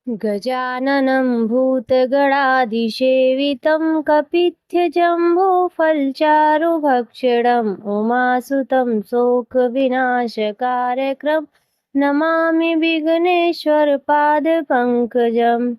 गजाननं भूतगणाधिसेवितं कपित्थजम्बोफलचारुभक्षणम् उमासुतं शोकविनाशकारकं नमामि विघ्नेश्वर पादपंकजम।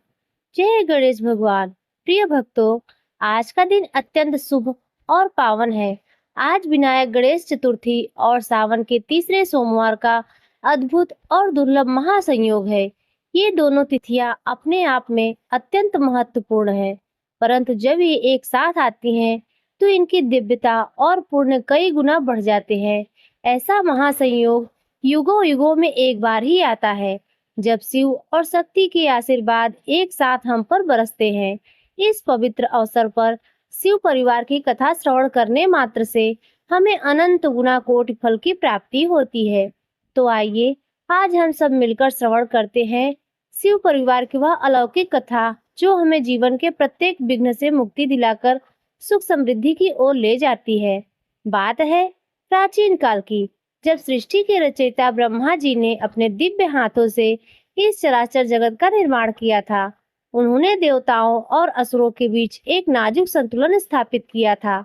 जय गणेश भगवान। प्रिय भक्तों, आज का दिन अत्यंत शुभ और पावन है। आज विनायक गणेश चतुर्थी और सावन के तीसरे सोमवार का अद्भुत और दुर्लभ महासंयोग है। ये दोनों तिथियां अपने आप में अत्यंत महत्वपूर्ण है, परंतु जब ये एक साथ आती हैं, तो इनकी दिव्यता और पुण्य कई गुना बढ़ जाते हैं। ऐसा महासंयोग युगों युगों में एक बार ही आता है, जब शिव और शक्ति के आशीर्वाद एक साथ हम पर बरसते हैं। इस पवित्र अवसर पर शिव परिवार की कथा श्रवण करने मात्र से हमें अनंत गुना कोटि फल की प्राप्ति होती है। तो आइए आज हम सब मिलकर श्रवण करते हैं शिव परिवार की वह अलौकिक कथा, जो हमें जीवन के प्रत्येक विघ्न से मुक्ति दिलाकर सुख समृद्धि की ओर ले जाती है। बात है प्राचीन काल की, जब सृष्टि के रचयिता ब्रह्मा जी ने अपने दिव्य हाथों से इस चराचर जगत का निर्माण किया था। उन्होंने देवताओं और असुरों के बीच एक नाजुक संतुलन स्थापित किया था,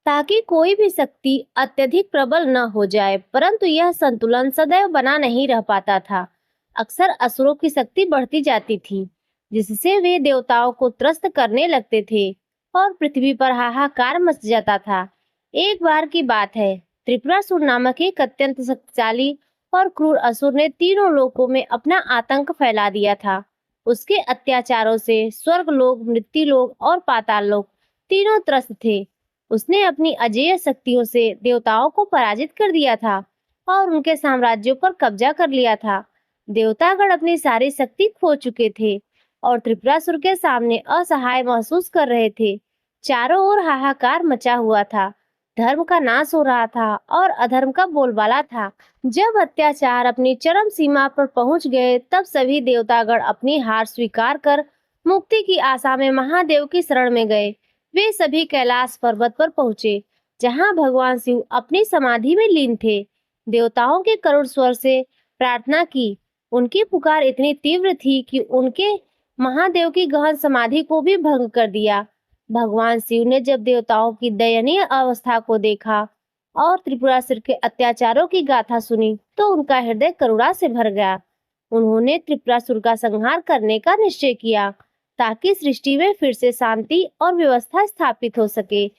ताकि कोई भी शक्ति अत्यधिक प्रबल न हो जाए, परंतु यह संतुलन सदैव बना नहीं रह पाता था। अक्सर असुरों की शक्ति बढ़ती जाती थी, जिससे वे देवताओं को त्रस्त करने लगते थे और पृथ्वी पर हाहाकार मच जाता था। एक बार की बात है, त्रिपुरासुर नामक एक अत्यंत शक्तिशाली और क्रूर असुर ने तीनों लोकों में अपना आतंक फैला दिया था। उसके अत्याचारों से स्वर्ग लोक, मृत्यु लोक और पाताल लोक तीनों त्रस्त थे। उसने अपनी अजेय शक्तियों से देवताओं को पराजित कर दिया था और उनके साम्राज्यों पर कब्जा कर लिया था। देवतागण अपनी सारी शक्ति खो चुके थे और त्रिपुरासुर के सामने असहाय महसूस कर रहे थे। चारों ओर हाहाकार मचा हुआ था, धर्म का नाश हो रहा था और अधर्म का बोलबाला था। जब अत्याचार अपनी चरम सीमा पर पहुंच गए, तब सभी देवतागण अपनी हार स्वीकार कर मुक्ति की आशा में महादेव की शरण में गए। वे सभी कैलाश पर्वत पर पहुंचे, जहां भगवान शिव अपनी समाधि में लीन थे। देवताओं के करुण स्वर से प्रार्थना की। उनकी पुकार इतनी तीव्र थी कि उनके महादेव की गहन समाधि को भी भंग कर दिया। भगवान शिव ने जब देवताओं की दयनीय अवस्था को देखा और त्रिपुरासुर के अत्याचारों की गाथा सुनी, तो उनका हृदय करुणा से भर गया। उन्होंने त्रिपुरासुर का संहार करने का निश्चय किया, ताकि सृष्टि में फिर से शांति और व्यवस्था स्थापित हो सके।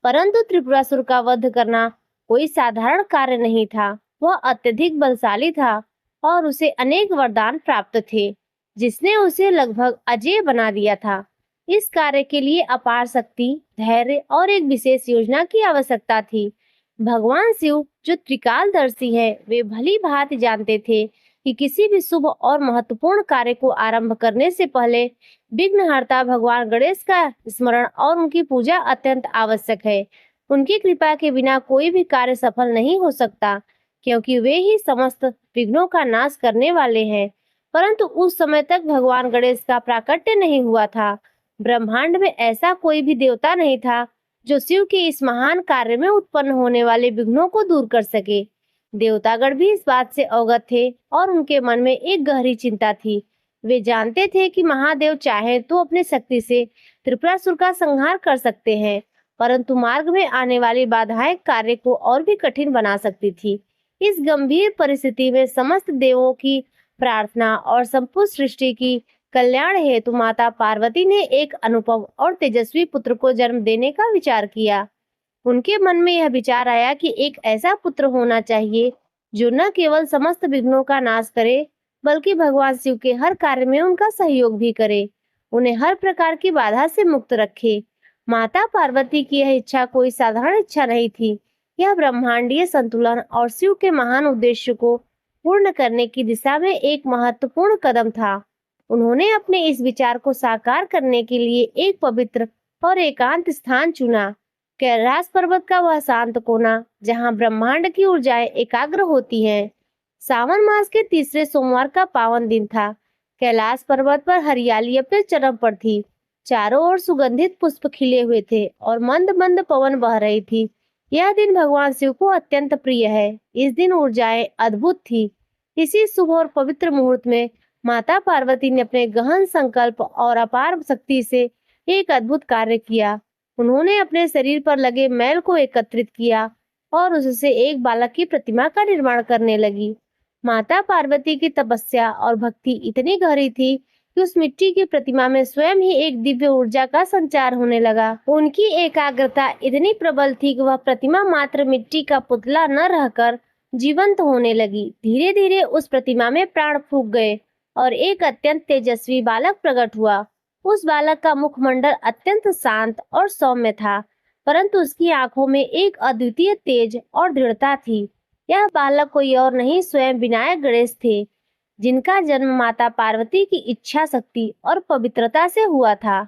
परंतु त्रिपुरासुर का वध करना कोई साधारण कार्य नहीं था। वह अत्यधिक बलशाली था और उसे अनेक वरदान प्राप्त थे, जिसने उसे लगभग अजेय बना दिया था। इस कार्य के लिए अपार शक्ति, धैर्य और एक विशेष योजना की आवश्यकता थी। भगवान शिव, जो त्रिकालदर्शी है, वे भली भांति जानते थे कि किसी भी शुभ और महत्वपूर्ण कार्य को आरंभ करने से पहले विघ्नहर्ता भगवान गणेश का स्मरण और उनकी पूजा अत्यंत आवश्यक है। उनकी कृपा के बिना कोई भी कार्य सफल नहीं हो सकता, क्योंकि वे ही समस्त विघ्नों का नाश करने वाले हैं। परंतु उस समय तक भगवान गणेश का प्राकट्य नहीं हुआ था। ब्रह्मांड में ऐसा कोई भी देवता नहीं था जो शिव के इस महान कार्य में उत्पन्न होने वाले विघ्नों को दूर कर सके। देवतागण भी इस बात से अवगत थे और उनके मन में एक गहरी चिंता थी। वे जानते थे कि महादेव चाहे तो अपनी शक्ति से त्रिपुरासुर का संहार कर सकते हैं, परंतु मार्ग में आने वाली बाधाएं कार्य को और भी कठिन बना सकती थी। इस गंभीर परिस्थिति में समस्त देवों की प्रार्थना और संपूर्ण सृष्टि की कल्याण हेतु माता पार्वती ने एक अनुपम और तेजस्वी पुत्र को जन्म देने का विचार किया। उनके मन में यह विचार आया कि एक ऐसा पुत्र होना चाहिए जो न केवल समस्त विघ्नों का नाश करे, बल्कि भगवान शिव के हर कार्य में उनका सहयोग भी करे, उन्हें हर प्रकार की बाधा से मुक्त रखे। माता पार्वती की यह इच्छा कोई साधारण इच्छा नहीं थी। यह ब्रह्मांडीय संतुलन और शिव के महान उद्देश्य को पूर्ण करने की दिशा में एक महत्वपूर्ण कदम था। उन्होंने अपने इस विचार को साकार करने के लिए एक पवित्र और एकांत स्थान चुना। कैलाश पर्वत का वह शांत कोना, जहां ब्रह्मांड की ऊर्जाएं एकाग्र होती हैं। सावन मास के तीसरे सोमवार का पावन दिन था। कैलाश पर्वत पर हरियाली अपने चरम पर थी। चारों ओर सुगंधित पुष्प खिले हुए थे और मंद मंद पवन बह रही थी। यह दिन भगवान शिव को अत्यंत प्रिय है। इस दिन ऊर्जाएं अद्भुत थी। इसी शुभ और पवित्र मुहूर्त में माता पार्वती ने अपने गहन संकल्प और अपार शक्ति से एक अद्भुत कार्य किया। उन्होंने अपने शरीर पर लगे मैल को एकत्रित किया और उससे एक बालक की प्रतिमा का निर्माण करने लगी। माता पार्वती की तपस्या और भक्ति इतनी गहरी थी कि उस मिट्टी की प्रतिमा में स्वयं ही एक दिव्य ऊर्जा का संचार होने लगा। उनकी एकाग्रता इतनी प्रबल थी कि वह प्रतिमा मात्र मिट्टी का पुतला न रहकर जीवंत होने लगी। धीरे धीरे उस प्रतिमा में प्राण फूंक गए और एक अत्यंत तेजस्वी बालक प्रकट हुआ। उस बालक का मुखमंडल अत्यंत शांत और सौम्य था, परंतु उसकी आंखों में एक अद्वितीय तेज और दृढ़ता थी। यह बालक कोई और नहीं, स्वयं विनायक गणेश थे, जिनका जन्म माता पार्वती की इच्छा शक्ति और पवित्रता से हुआ था।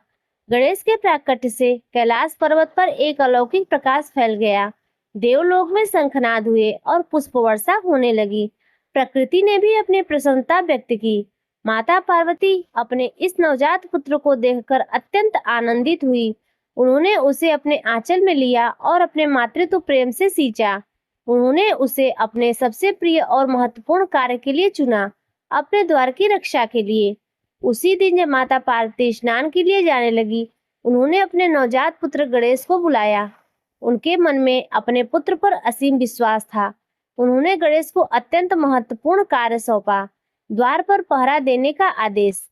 गणेश के प्राकट्य से कैलाश पर्वत पर एक अलौकिक प्रकाश फैल गया। देवलोक में शंखनाद हुए और पुष्प वर्षा होने लगी। प्रकृति ने भी अपनी प्रसन्नता व्यक्त की। माता पार्वती अपने इस नवजात पुत्र को देखकर अत्यंत आनंदित हुई। उन्होंने उसे अपने आंचल में लिया और अपने मातृत्व प्रेम से सींचा। उन्होंने उसे अपने सबसे प्रिय और महत्वपूर्ण कार्य के लिए चुना, अपने द्वार की रक्षा के लिए। उसी दिन जब माता पार्वती स्नान के लिए जाने लगी, उन्होंने अपने नवजात पुत्र गणेश को बुलाया। उनके मन में अपने पुत्र पर असीम विश्वास था। उन्होंने गणेश को अत्यंत महत्वपूर्ण कार्य सौंपा, द्वार पर पहरा देने का आदेश।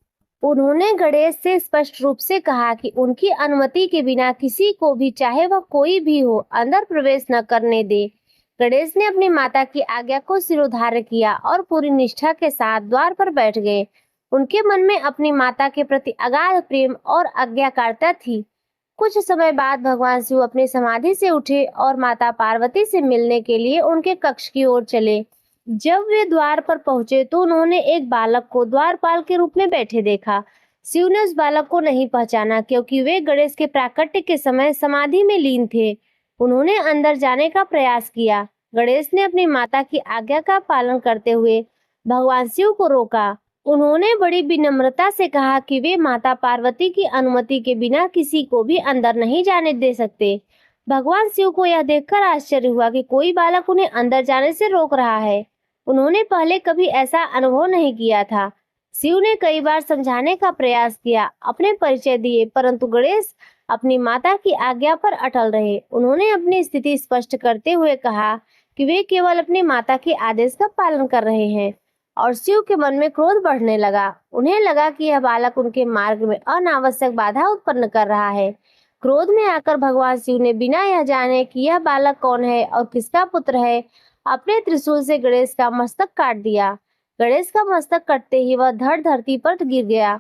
उन्होंने गणेश से स्पष्ट रूप से कहा कि उनकी अनुमति के बिना किसी को भी, चाहे वह कोई भी हो, अंदर प्रवेश न करने दे। गणेश ने अपनी माता की आज्ञा को सिरोधार्य किया और पूरी निष्ठा के साथ द्वार पर बैठ गए। उनके मन में अपनी माता के प्रति अगाध प्रेम और आज्ञाकारिता थी। कुछ समय बाद भगवान शिव अपनी समाधि से उठे और माता पार्वती से मिलने के लिए उनके कक्ष की ओर चले। जब वे द्वार पर पहुंचे तो उन्होंने एक बालक को द्वारपाल के रूप में बैठे देखा। शिव ने उस बालक को नहीं पहचाना, क्योंकि वे गणेश के प्राकट्य के समय समाधि में लीन थे। उन्होंने अंदर जाने का प्रयास किया। गणेश ने अपनी माता की आज्ञा का पालन करते हुए भगवान शिव को रोका। उन्होंने बड़ी विनम्रता से कहा कि वे माता पार्वती की अनुमति के बिना किसी को भी अंदर नहीं जाने दे सकते। भगवान शिव को यह देखकर आश्चर्य हुआ कि कोई बालक उन्हें अंदर जाने से रोक रहा है। उन्होंने पहले कभी ऐसा अनुभव नहीं किया था। शिव ने कई बार समझाने का प्रयास किया, अपने परिचय दिए, परंतु गणेश अपनी माता की आज्ञा पर अटल रहे। उन्होंने अपनी स्थिति स्पष्ट करते हुए कहा कि वे केवल अपनी माता के आदेश का पालन कर रहे हैं, और शिव के मन में क्रोध बढ़ने लगा। उन्हें लगा कि यह बालक उनके मार्ग में अनावश्यक बाधा उत्पन्न कर रहा है। क्रोध में आकर भगवान शिव ने बिना यह जाने कि यह बालक कौन है और किसका पुत्र है, अपने त्रिशूल से गणेश का मस्तक काट दिया। गणेश का मस्तक कटते ही वह धड़ धरती पर गिर गया।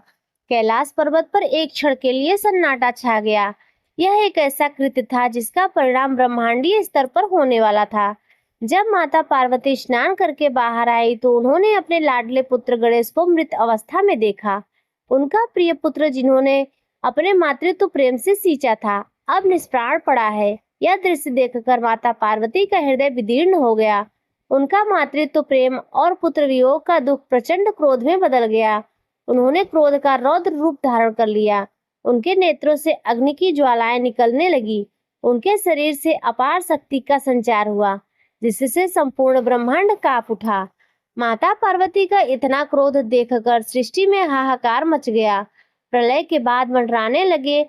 कैलाश पर्वत पर एक क्षण के लिए सन्नाटा छा गया। यह एक ऐसा कृत्य था जिसका परिणाम ब्रह्मांडीय स्तर पर होने वाला था। जब माता पार्वती स्नान करके बाहर आई तो उन्होंने अपने लाडले पुत्र गणेश को मृत अवस्था में देखा। उनका प्रिय पुत्र, जिन्होंने अपने मातृत्व प्रेम से सींचा था, अब निष्प्राण पड़ा है। यह दृश्य देखकर माता पार्वती का हृदय विदीर्ण हो गया। उनका मातृत्व प्रेम और पुत्र वियोग का दुख प्रचंड क्रोध में बदल गया। उन्होंने क्रोध का रौद्र रूप धारण कर लिया। उनके नेत्रों से अग्नि की ज्वालाएं निकलने लगी। उनके शरीर से अपार शक्ति का संचार हुआ, जिससे संपूर्ण ब्रह्मांड कांप उठा। माता पार्वती का इतना क्रोध देखकर सृष्टि में हाहाकार मच गया। प्रलय के बाद मंडराने लगे,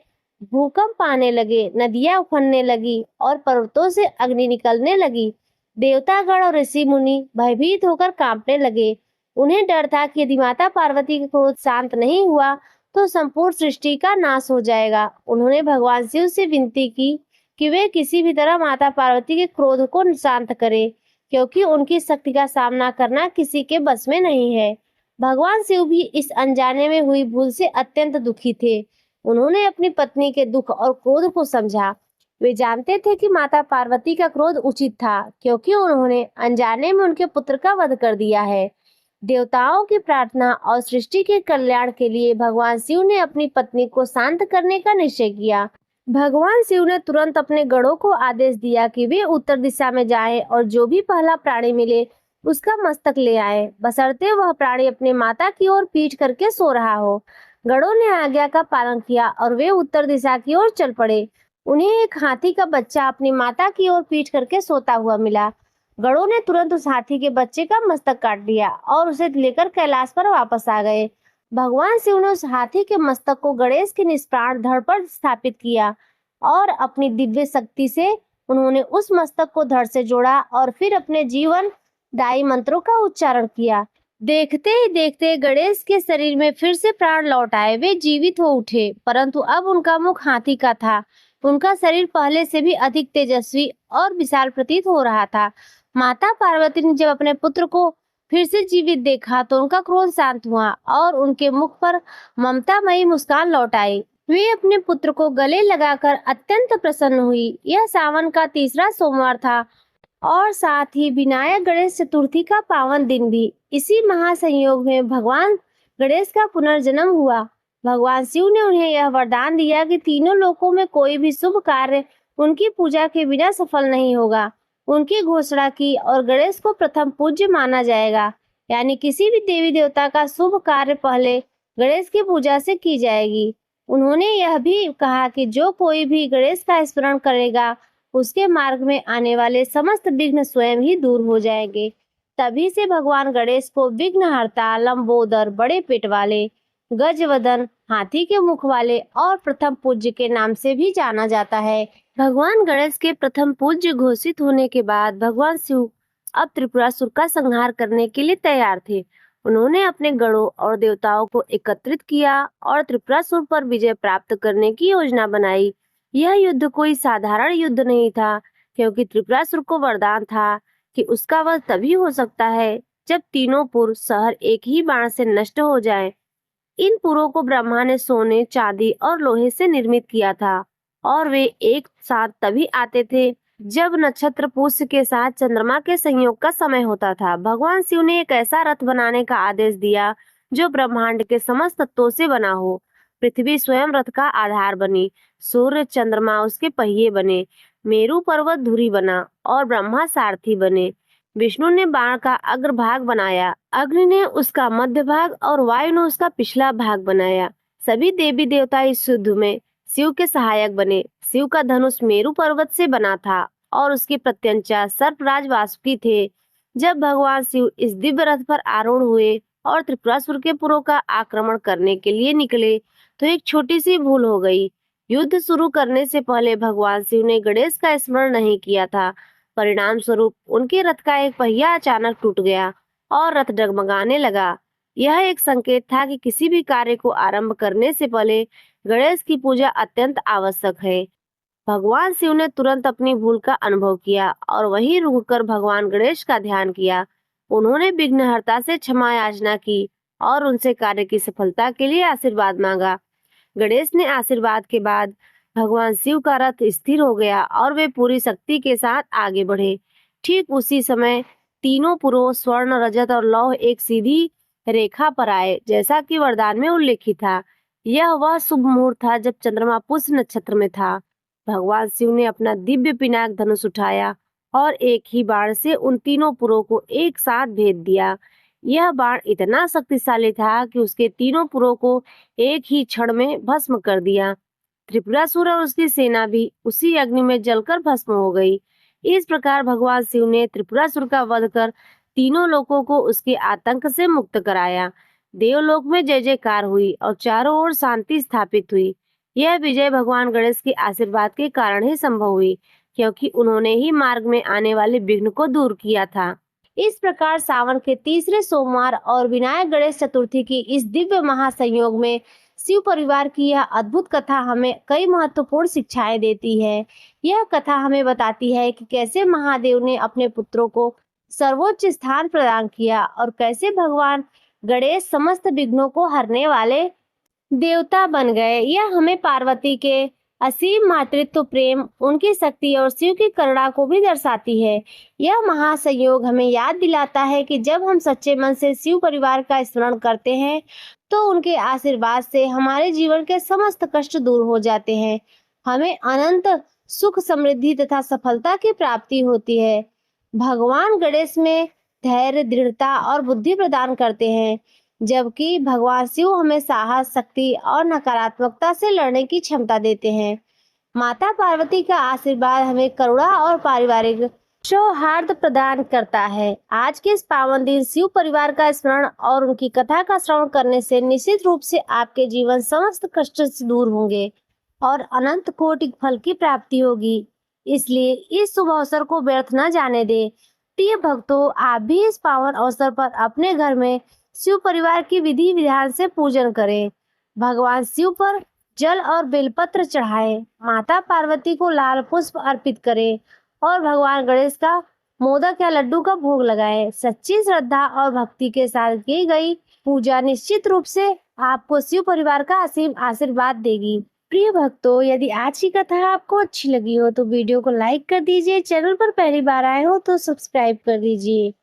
भूकंप आने लगे, नदियां उफनने लगी और पर्वतों से अग्नि निकलने लगी। देवतागण और ऋषि मुनि भयभीत होकर कांपने लगे। उन्हें डर था कि यदि माता पार्वती का क्रोध शांत नहीं हुआ तो संपूर्ण सृष्टि का नाश हो जाएगा। उन्होंने भगवान शिव से विनती की कि वे किसी भी तरह माता पार्वती के क्रोध को शांत करें, क्योंकि उनकी शक्ति का सामना करना किसी के बस में नहीं है। भगवान शिव भी इस अनजाने में हुई भूल से अत्यंत दुखी थे। उन्होंने अपनी पत्नी के दुख और क्रोध को समझा। वे जानते थे कि माता पार्वती का क्रोध उचित था, क्योंकि उन्होंने अनजाने में उनके पुत्र का वध कर दिया है। देवताओं की प्रार्थना और सृष्टि के कल्याण के लिए भगवान शिव ने अपनी पत्नी को शांत करने का निश्चय किया। भगवान शिव ने तुरंत अपने गणों को आदेश दिया कि वे उत्तर दिशा में जाएं और जो भी पहला प्राणी मिले उसका मस्तक ले आए, बशर्ते वह प्राणी अपने माता की ओर पीठ करके सो रहा हो। गणों ने आज्ञा का पालन किया और वे उत्तर दिशा की ओर चल पड़े। उन्हें एक हाथी का बच्चा अपनी माता की ओर पीठ करके सोता हुआ मिला। गरुड़ ने तुरंत उस हाथी के बच्चे का मस्तक काट दिया और उसे लेकर कैलाश पर वापस आ गए। भगवान शिव ने उस हाथी के मस्तक को गणेश के निष्प्राण धड़ पर स्थापित किया और अपनी दिव्य शक्ति से उन्होंने उस मस्तक को धड़ से जोड़ा और फिर अपने जीवन दायी मंत्रों का उच्चारण किया। देखते ही देखते गणेश के शरीर में फिर से प्राण लौट आए। वे जीवित हो उठे, परंतु अब उनका मुख हाथी का था। उनका शरीर पहले से भी अधिक तेजस्वी और विशाल प्रतीत हो रहा था। माता पार्वती ने जब अपने पुत्र को फिर से जीवित देखा तो उनका क्रोध शांत हुआ और उनके मुख पर ममतामयी मुस्कान लौट आई। वे अपने पुत्र को गले लगाकर अत्यंत प्रसन्न हुई। यह सावन का तीसरा सोमवार था और साथ ही विनायक गणेश चतुर्थी का पावन दिन भी। इसी महासंयोग में भगवान गणेश का पुनर्जन्म हुआ। भगवान शिव ने उन्हें यह वरदान दिया कि तीनों लोकों में कोई भी शुभ कार्य उनकी पूजा के बिना सफल नहीं होगा। उनकी घोषणा की और गणेश को प्रथम पूज्य माना जाएगा, यानी किसी भी देवी देवता का शुभ कार्य पहले गणेश की पूजा से की जाएगी। उन्होंने यह भी कहा कि जो कोई भी गणेश का स्मरण करेगा उसके मार्ग में आने वाले समस्त विघ्न स्वयं ही दूर हो जाएंगे। तभी से भगवान गणेश को विघ्नहर्ता, लंबोदर, बड़े पेट वाले, गजवदन, हाथी के मुख वाले और प्रथम पूज्य के नाम से भी जाना जाता है। भगवान गणेश के प्रथम पूज्य घोषित होने के बाद भगवान शिव अब त्रिपुरासुर का संहार करने के लिए तैयार थे। उन्होंने अपने गणों और देवताओं को एकत्रित किया और त्रिपुरासुर पर विजय प्राप्त करने की योजना बनाई। यह युद्ध कोई साधारण युद्ध नहीं था, क्योंकि त्रिपुरासुर को वरदान था कि उसका वध तभी हो सकता है जब तीनों पुर शहर एक ही बाण से नष्ट हो जाएं। इन पुरों को ब्रह्मा ने सोने, चांदी और लोहे से निर्मित किया था और वे एक साथ तभी आते थे जब नक्षत्र पुष्य के साथ चंद्रमा के संयोग का समय होता था। भगवान शिव ने एक ऐसा रथ बनाने का आदेश दिया जो ब्रह्मांड के समस्त तत्वों से बना हो। पृथ्वी स्वयं रथ का आधार बनी, सूर्य चंद्रमा उसके पहिए बने, मेरु पर्वत धुरी बना और ब्रह्मा सारथी बने। विष्णु ने बाण का अग्रभाग बनाया, अग्नि ने उसका मध्य भाग और वायु ने उसका पिछला भाग बनाया। सभी देवी देवता इस युद्ध में शिव के सहायक बने। शिव का धनुष मेरु पर्वत से बना था और उसकी प्रत्यंचा सर्पराज वासुकी थे। जब भगवान शिव इस दिव्य रथ पर आरूढ़ हुए और त्रिपुरासुर के पुरों का आक्रमण करने के लिए निकले तो एक छोटी सी भूल हो गई। युद्ध शुरू करने से पहले भगवान शिव ने गणेश का स्मरण नहीं किया था। परिणाम स्वरूप उनके रथ का एक पहिया अचानक टूट गया और रथ डगमगाने लगा। यह एक संकेत था कि किसी भी कार्य को आरंभ करने से पहले गणेश की पूजा अत्यंत आवश्यक है। भगवान शिव ने तुरंत अपनी भूल का अनुभव किया और वहीं रुककर भगवान गणेश का ध्यान किया। उन्होंने विघ्नहर्ता से क्षमा याचना की और उनसे कार्य की सफलता के लिए आशीर्वाद मांगा। गणेश ने आशीर्वाद के बाद भगवान शिव का रथ स्थिर हो गया और वे पूरी शक्ति के साथ आगे बढ़े। ठीक उसी समय तीनों पुरों स्वर्ण, रजत और लौह एक सीधी रेखा पर आए, जैसा कि वरदान में उल्लेखित था। यह वह शुभ मुहूर्त था जब चंद्रमा पुष्य नक्षत्र में था। भगवान शिव ने अपना दिव्य पिनाक धनुष उठाया और एक ही बाण से उन तीनों पुरों को एक साथ भेद दिया। यह बाण इतना शक्तिशाली था कि उसके तीनों पुरों को एक ही क्षण में भस्म कर दिया। त्रिपुरासुर और उसकी सेना भी उसी अग्नि में जलकर भस्म हो गई। इस प्रकार भगवान शिव ने त्रिपुरासुर का वध कर तीनों लोकों को उसके आतंक से मुक्त कराया। देवलोक में जय जयकार हुई और चारों ओर शांति स्थापित हुई। यह विजय भगवान गणेश के आशीर्वाद के कारण ही संभव हुई, क्योंकि उन्होंने ही मार्ग में आने वाले विघ्न को दूर किया था। इस प्रकार सावन के तीसरे सोमवार और विनायक गणेश चतुर्थी की इस दिव्य महासंयोग में शिव परिवार की यह अद्भुत कथा हमें कई महत्वपूर्ण शिक्षाएं देती है। यह कथा हमें बताती है कि कैसे महादेव ने अपने पुत्रों को सर्वोच्च स्थान प्रदान किया और कैसे भगवान गणेश समस्त विघ्नों को हरने वाले देवता बन गए। यह हमें पार्वती के असीम मातृत्व प्रेम, उनकी शक्ति और शिव की करुणा को भी दर्शाती है। यह महासंयोग हमें याद दिलाता है कि जब हम सच्चे मन से शिव परिवार का स्मरण करते हैं तो उनके आशीर्वाद से हमारे जीवन के समस्त कष्ट दूर हो जाते हैं। हमें अनंत सुख, समृद्धि तथा सफलता की प्राप्ति होती है। भगवान गणेश में धैर्य, दृढ़ता और बुद्धि प्रदान करते हैं, जबकि भगवान शिव हमें साहस, शक्ति और नकारात्मकता से लड़ने की क्षमता देते हैं। माता पार्वती का आशीर्वाद हमें करुणा और पारिवारिक सौहार्द प्रदान करता है। आज के इस पावन दिन शिव परिवार का स्मरण और उनकी कथा का श्रवण करने से निश्चित रूप से आपके जीवन समस्त कष्ट से दूर होंगे और अनंत कोटि फल की प्राप्ति होगी। इसलिए इस शुभ अवसर को व्यर्थ न जाने दें। प्रिय भक्तों, आप भी इस पावन अवसर पर अपने घर में शिव परिवार की विधि विधान से पूजन करें। भगवान शिव पर जल और बेलपत्र चढ़ाएं, माता पार्वती को लाल पुष्प अर्पित करें और भगवान गणेश का मोदक या लड्डू का भोग लगाएं। सच्ची श्रद्धा और भक्ति के साथ की गई पूजा निश्चित रूप से आपको शिव परिवार का असीम आशीर्वाद देगी। प्रिय भक्तों, यदि आज की कथा आपको अच्छी लगी हो तो वीडियो को लाइक कर दीजिए। चैनल पर पहली बार आए हो तो सब्सक्राइब कर दीजिए।